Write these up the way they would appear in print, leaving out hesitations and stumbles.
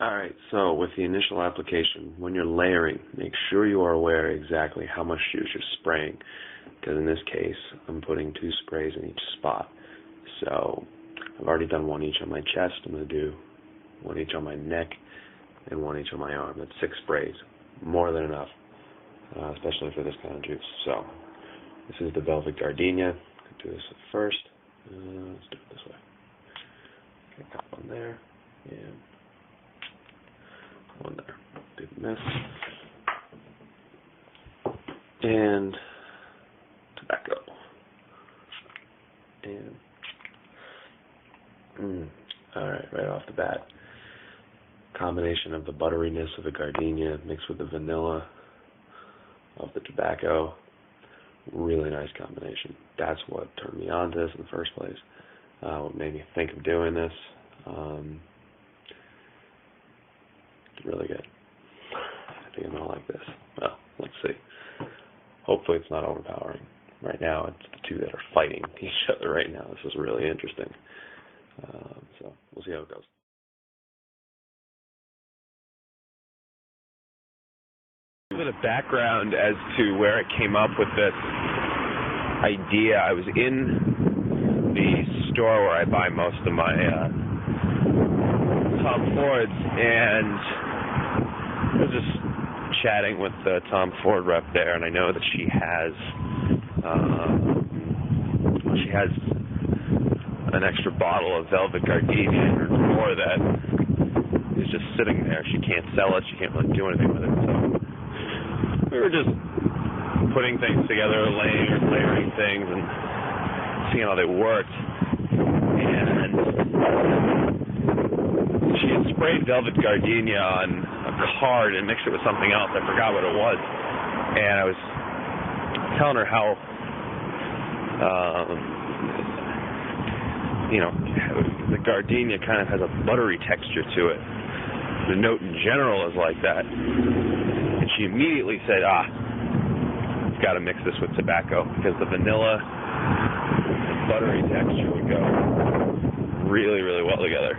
Alright, so with the initial application, when you're layering, make sure you are aware exactly how much juice you're spraying, because in this case, I'm putting 2 sprays in each spot. So, I've already done 1 each on my chest. I'm going to do 1 each on my neck and 1 each on my arm. That's 6 sprays. More than enough, especially for this kind of juice. So, this is the Velvet Gardenia. I'll do this first. Let's do it this way. Okay, got one there, and one there. Didn't miss. And tobacco. And alright, right off the bat. Combination of the butteriness of the gardenia mixed with the vanilla of the tobacco. Really nice combination. That's what turned me on to this in the first place. What made me think of doing this. It's really good. I think I'm going to like this. Well, let's see. Hopefully it's not overpowering. Right now, it's the two that are fighting each other right now. This is really interesting. So we'll see how it goes. A bit of background as to where I came up with this idea. I was in the store where I buy most of my Tom Fords, and I was just chatting with the Tom Ford rep there, and I know that she has an extra bottle of Velvet Gardenia in her drawer that is just sitting there. She can't sell it. She can't really do anything with it. So we were just putting things together, layering things, and seeing how they worked. And she had sprayed Velvet Gardenia on a card and mixed it with something else. I forgot what it was. And I was telling her how, the gardenia kind of has a buttery texture to it. The note in general is like that. And she immediately said, you've got to mix this with tobacco, because the vanilla and buttery texture would go really, really well together.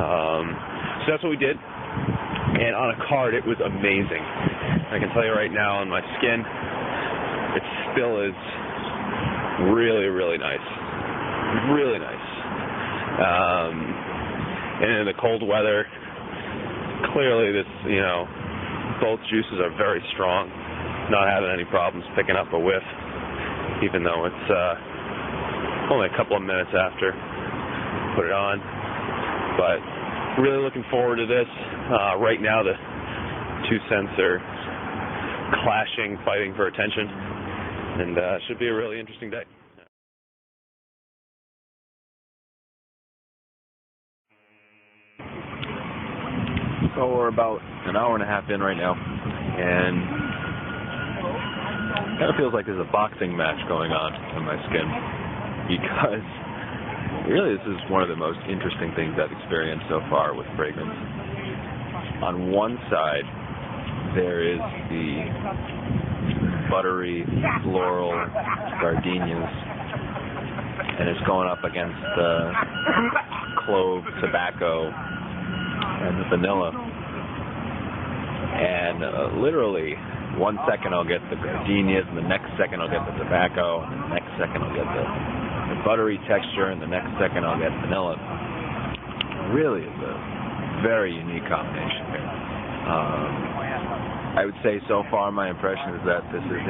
So that's what we did. And on a card, it was amazing. I can tell you right now, on my skin, it still is really, really nice. Really nice. And in the cold weather, clearly this, both juices are very strong. Not having any problems picking up a whiff, even though it's only a couple of minutes after put it on. But really looking forward to this. Right now the 2 scents are clashing, fighting for attention, and should be a really interesting day. So we're about an hour and a half in right now, and it kind of feels like there's a boxing match going on my skin, because really this is one of the most interesting things I've experienced so far with fragrance. On one side, there is the buttery, floral gardenias, and it's going up against the clove, tobacco, and the vanilla. And literally, 1 second I'll get the gardenias, and the next second I'll get the tobacco, and the next second I'll get the buttery texture, and the next second I'll get vanilla. Really is a very unique combination here. I would say so far my impression is that this is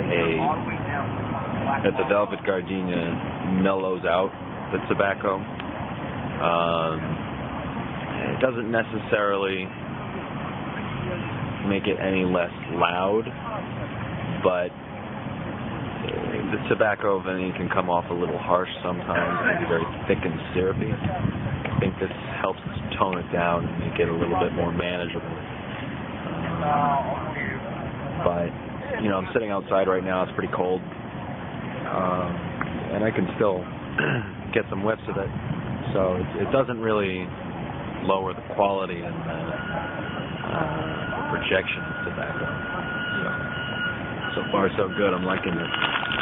that the Velvet Gardenia mellows out the tobacco. It doesn't necessarily make it any less loud, but the tobacco vanilla can come off a little harsh sometimes, maybe very thick and syrupy. I think this helps tone it down and make it a little bit more manageable. But, I'm sitting outside right now. It's pretty cold. And I can still get some whiffs of it. So it doesn't really lower the quality and the projection of tobacco. So far so good. I'm liking it.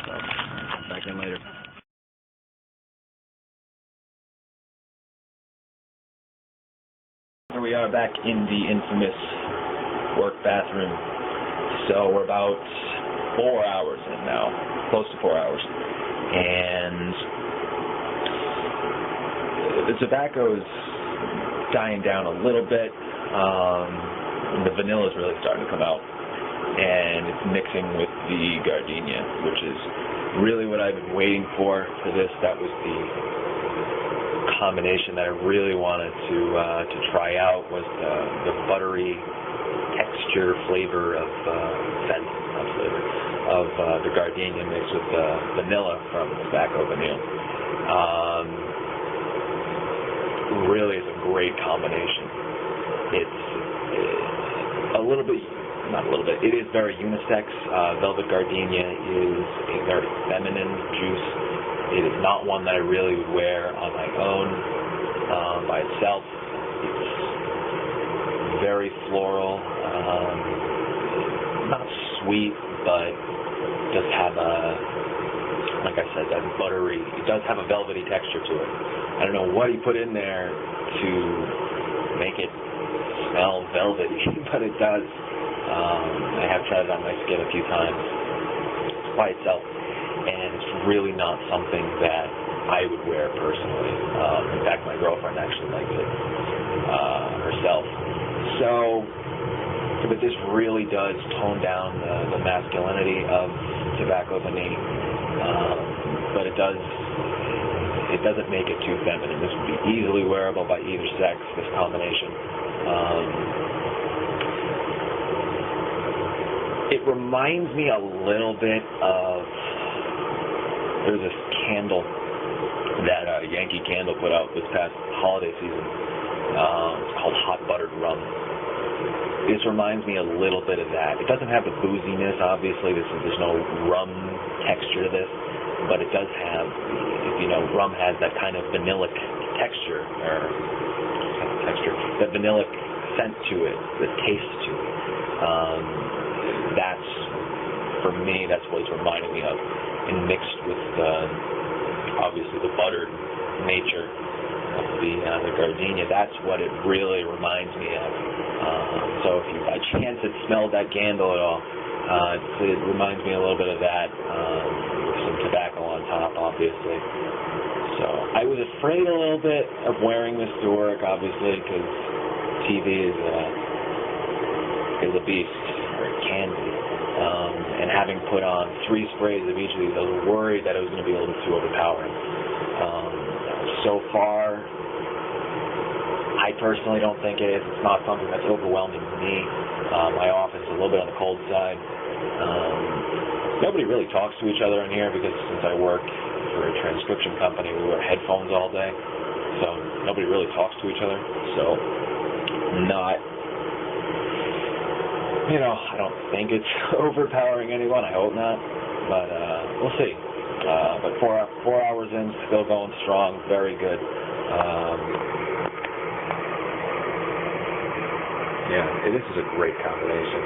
So, back in later. Are we we are back in the infamous work bathroom. So we're about 4 hours in now, close to 4 hours. And the tobacco is dying down a little bit. The vanilla is really starting to come out. And it's mixing with the Gardenia, which is really what I've been waiting for this. That was the combination that I really wanted to try out, was the buttery texture flavor of the Gardenia mixed with the vanilla from Tobacco Vanille. Really is a great combination. It's a little bit, not a little bit, it is very unisex. Velvet Gardenia is a very feminine juice. It is not one that I really would wear on my own by itself. It's very floral, not sweet, but does have like I said, that buttery, it does have a velvety texture to it. I don't know what he put in there to make it smell velvety, but it does. I have tried it on my skin a few times by itself, and it's really not something that I would wear personally. In fact, my girlfriend actually likes it herself. So, but this really does tone down the masculinity of Tobacco Vanille, but it doesn't make it too feminine. This would be easily wearable by either sex, this combination. It reminds me a little bit of, there's this candle that Yankee Candle put out this past holiday season. It's called Hot Buttered Rum. This reminds me a little bit of that. It doesn't have the booziness, obviously. There's no rum texture to this, but it does have, rum has that kind of vanillic texture, that vanillic scent to it, the taste to it. That's, for me, that's what it's reminding me of. And mixed with, obviously, the buttered nature of the Gardenia, that's what it really reminds me of. So if you, by chance, had smelled that candle at all, it reminds me a little bit of that, with some tobacco on top, obviously. So I was afraid a little bit of wearing this to work, obviously, because TV is a beast, or it can be. And having put on 3 sprays of each of these, I was worried that it was going to be a little bit too overpowering. So far, I personally don't think it is. It's not something that's overwhelming to me. My office is a little bit on the cold side. Nobody really talks to each other in here because since I work for a transcription company, we wear headphones all day. So nobody really talks to each other. So not, I don't think it's overpowering anyone. I hope not. But we'll see. But 4 hours in, still going strong. Very good. Yeah, this is a great combination.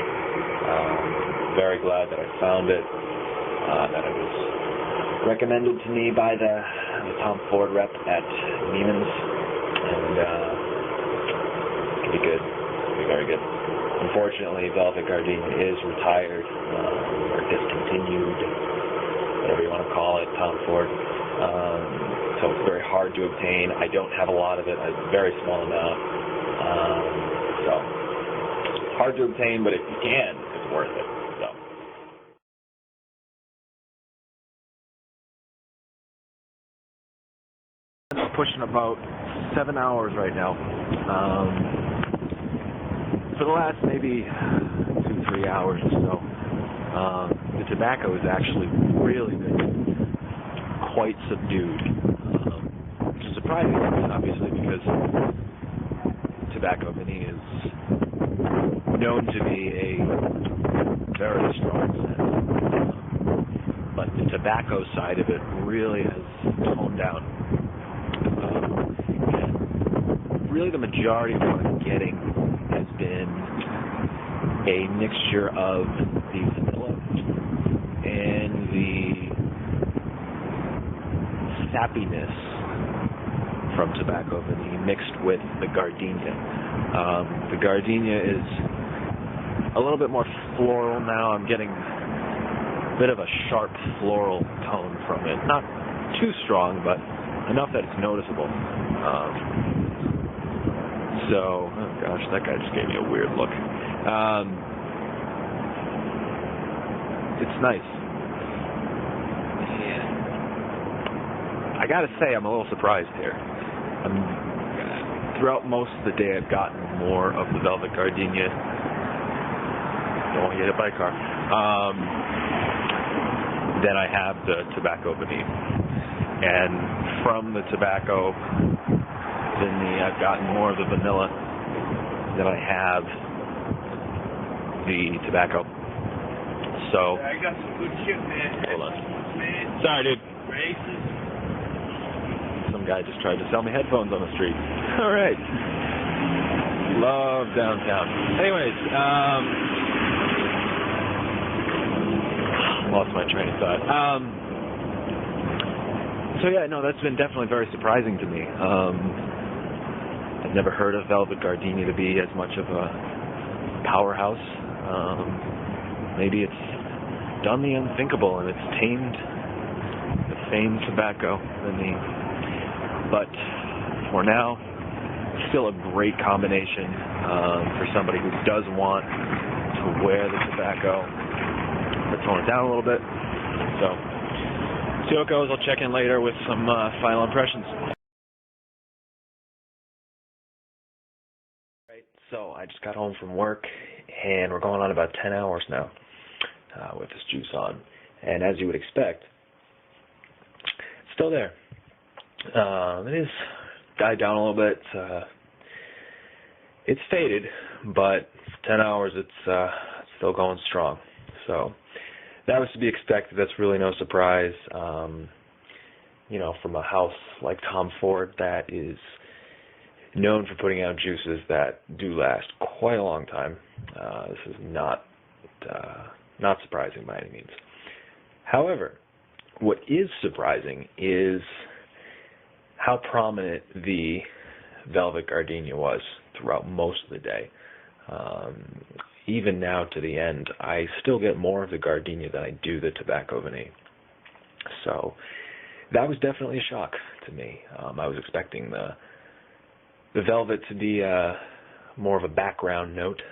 Very glad that I found it, that it was recommended to me by the Tom Ford rep at Neiman's, and it'll be good. It'll be very good. Unfortunately, Velvet Gardenia is retired, or discontinued, whatever you want to call it, Tom Ford. So it's very hard to obtain. I don't have a lot of it, a very small amount. So hard to obtain, but if you can, it's worth it. So. It's pushing about 7 hours right now. For the last maybe 2-3 hours or so, the tobacco has actually really been quite subdued, which is surprising, obviously, because Tobacco Vanille is known to be a very strong scent, but the tobacco side of it really has toned down. And really the majority of what I'm getting has been a mixture of the vanilla and the sappiness from Tobacco Vanille mixed with the Gardenia. The Gardenia is a little bit more floral now. I'm getting a bit of a sharp floral tone from it. Not too strong, but enough that it's noticeable. Oh gosh, that guy just gave me a weird look. It's nice. I gotta say, I'm a little surprised here. Throughout most of the day, I've gotten more of the Velvet Gardenia. Don't want to get hit by a car. Than I have the tobacco Vanille. And from the tobacco Vanille, I've gotten more of the vanilla than I have the tobacco. So, I got some good shit, man. Hold on. Man. Sorry, dude. Races. Some guy just tried to sell me headphones on the street. All right. Love downtown. Anyways, lost my train of thought. So yeah, no, that's been definitely very surprising to me. I've never heard of Velvet Gardenia to be as much of a powerhouse. Maybe it's done the unthinkable and it's tamed the famed tobacco Vanille. But for now, still a great combination for somebody who does want to wear the tobacco, but tone it down a little bit. So, see how it goes. I'll check in later with some final impressions. Right, so I just got home from work, and we're going on about 10 hours now with this juice on. And as you would expect, it's still there. It is died down a little bit. It's faded, but for 10 hours it's still going strong. So that was to be expected. That's really no surprise. From a house like Tom Ford that is known for putting out juices that do last quite a long time. This is not surprising by any means. However, what is surprising is how prominent the Velvet Gardenia was throughout most of the day. Even now to the end, I still get more of the Gardenia than I do the tobacco Vanille. So that was definitely a shock to me. I was expecting the Velvet to be more of a background note,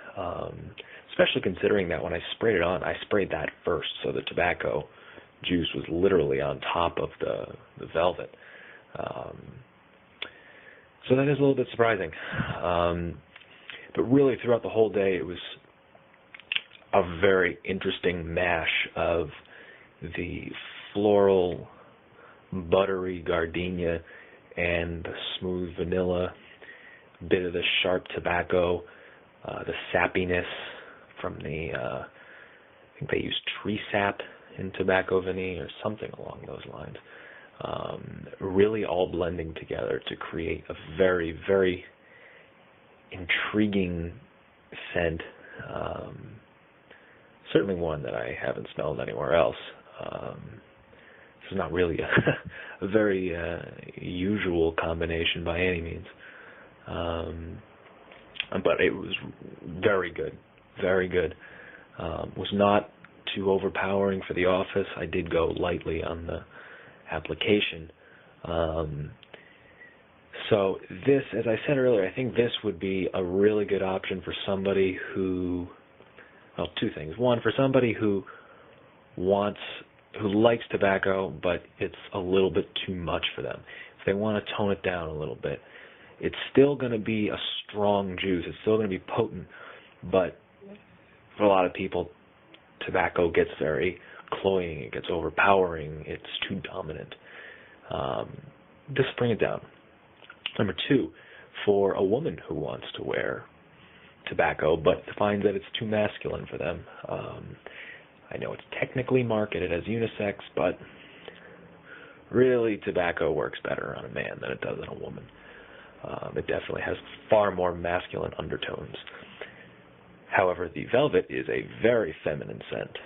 especially considering that when I sprayed it on, I sprayed that first, so the tobacco juice was literally on top of the Velvet. So that is a little bit surprising. But really, throughout the whole day, it was a very interesting mash of the floral, buttery Gardenia and the smooth vanilla, bit of the sharp tobacco, the sappiness from the, I think they use tree sap in tobacco Vanille or something along those lines. Really all blending together to create a very, very intriguing scent. Certainly one that I haven't smelled anywhere else. This is not really a very usual combination by any means. But it was very good, very good. Was not too overpowering for the office. I did go lightly on the application. So this, as I said earlier, I think this would be a really good option for somebody who, well, two things. One, for somebody who likes tobacco, but it's a little bit too much for them. If they want to tone it down a little bit, it's still going to be a strong juice. It's still going to be potent, but for a lot of people, tobacco gets very cloying. It gets overpowering. It's too dominant. Just bring it down. Number two, for a woman who wants to wear tobacco but finds that it's too masculine for them. I know it's technically marketed as unisex, but really tobacco works better on a man than it does on a woman. It definitely has far more masculine undertones. However, the Velvet is a very feminine scent,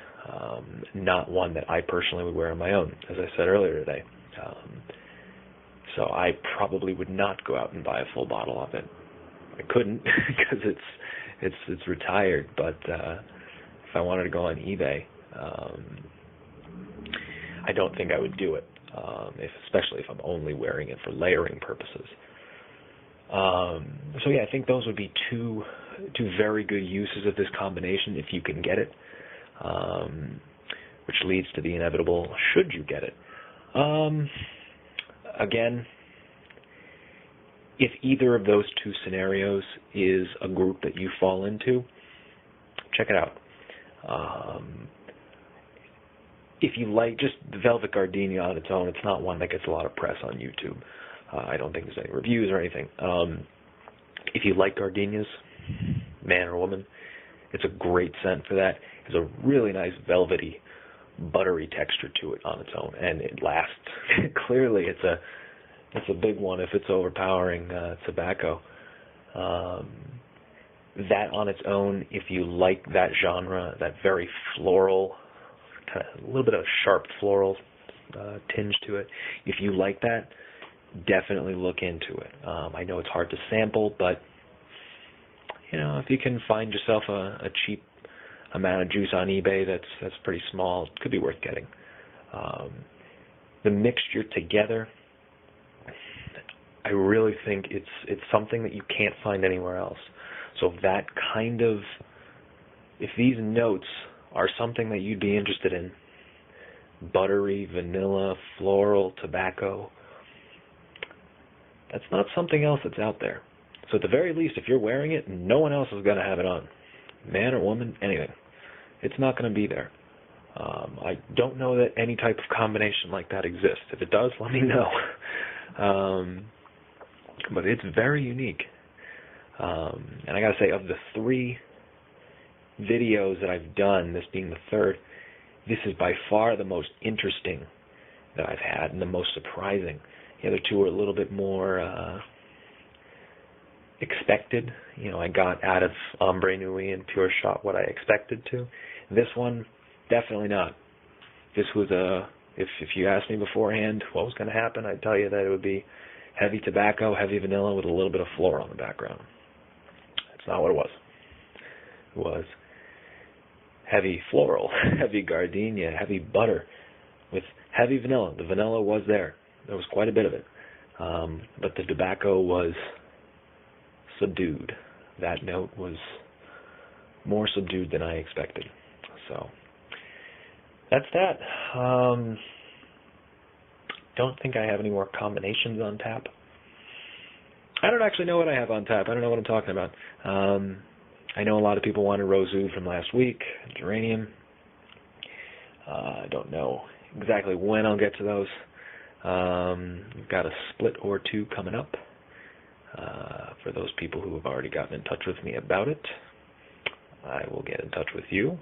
not one that I personally would wear on my own, as I said earlier today. So I probably would not go out and buy a full bottle of it I couldn't because it's retired. But if I wanted to go on eBay, I don't think I would do it, especially if I'm only wearing it for layering purposes. So yeah, I think those would be two very good uses of this combination if you can get it, which leads to the inevitable, should you get it? Again, if either of those two scenarios is a group that you fall into, check it out. If you like just the Velvet Gardenia on its own, it's not one that gets a lot of press on YouTube. I don't think there's any reviews or anything. If you like gardenias, man or woman, it's a great scent for that. It's a really nice velvety, buttery texture to it on its own, and it lasts. Clearly, it's a big one if it's overpowering tobacco. That on its own, if you like that genre, that very floral, kind of a little bit of a sharp floral tinge to it, if you like that, definitely look into it. I know it's hard to sample, but if you can find yourself a cheap amount of juice on eBay that's pretty small, it could be worth getting. The mixture together, I really think it's something that you can't find anywhere else. So if these notes are something that you'd be interested in, buttery, vanilla, floral, tobacco, that's not something else that's out there. So at the very least, if you're wearing it, no one else is going to have it on. Man or woman, anything. It's not going to be there. I don't know that any type of combination like that exists. If it does, let me know. But it's very unique. And I got to say, of the 3 videos that I've done, this being the 3rd, this is by far the most interesting that I've had and the most surprising. The other 2 are a little bit more expected. I got out of Ombre Nui and Pure Shot what I expected to. This one, definitely not. This was if you asked me beforehand what was going to happen, I'd tell you that it would be heavy tobacco, heavy vanilla with a little bit of floral in the background. That's not what it was. It was heavy floral, heavy gardenia, heavy butter with heavy vanilla. The vanilla was there. There was quite a bit of it. But the tobacco was subdued. That note was more subdued than I expected. So that's that. Don't think I have any more combinations on tap. I don't actually know what I have on tap. I don't know what I'm talking about. I know a lot of people wanted Rose Oud from last week, geranium. I don't know exactly when I'll get to those. We've got a split or 2 coming up. For those people who have already gotten in touch with me about it, I will get in touch with you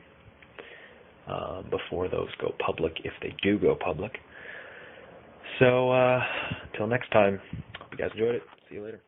before those go public, if they do go public. So, till next time, hope you guys enjoyed it. See you later.